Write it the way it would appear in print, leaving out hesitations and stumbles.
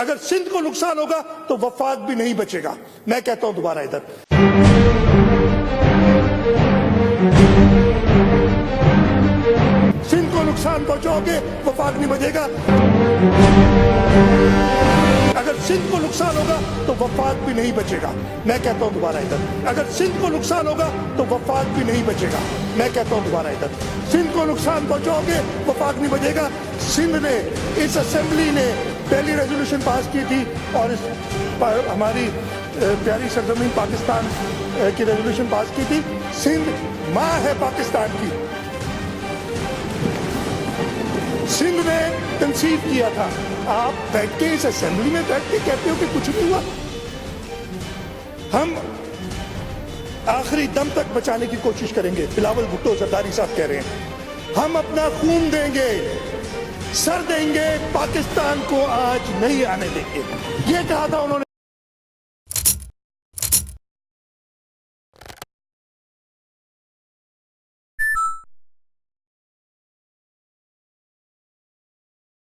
अगर सिंध को नुकसान होगा तो वफाक भी नहीं बचेगा। मैं कहता हूं दोबारा इधर, सिंध को नुकसान पहुंचाओगे वफाक नहीं बचेगा। अगर सिंध को नुकसान होगा तो वफाक भी नहीं बचेगा। मैं कहता हूं दोबारा इधर, अगर सिंध को नुकसान होगा तो वफाक भी नहीं बचेगा। मैं कहता हूं दोबारा इधर, सिंध को नुकसान पहुंचाओगे वफाक नहीं बचेगा। सिंध ने, इस असेंबली ने पहली रेजोल्यूशन पास की थी और इस हमारी प्यारी सरजमीन पाकिस्तान की रेजोल्यूशन पास की थी। सिंध मां है पाकिस्तान की। सिंध ने कंसीव किया था। आप बैठ के इस असेंबली में बैठ के कहते हो कि कुछ नहीं हुआ। हम आखिरी दम तक बचाने की कोशिश करेंगे। बिलावल भुट्टो जरदारी साहब कह रहे हैं हम अपना खून देंगे, सर देंगे, पाकिस्तान को आज नहीं आने देंगे। ये कहा था उन्होंने।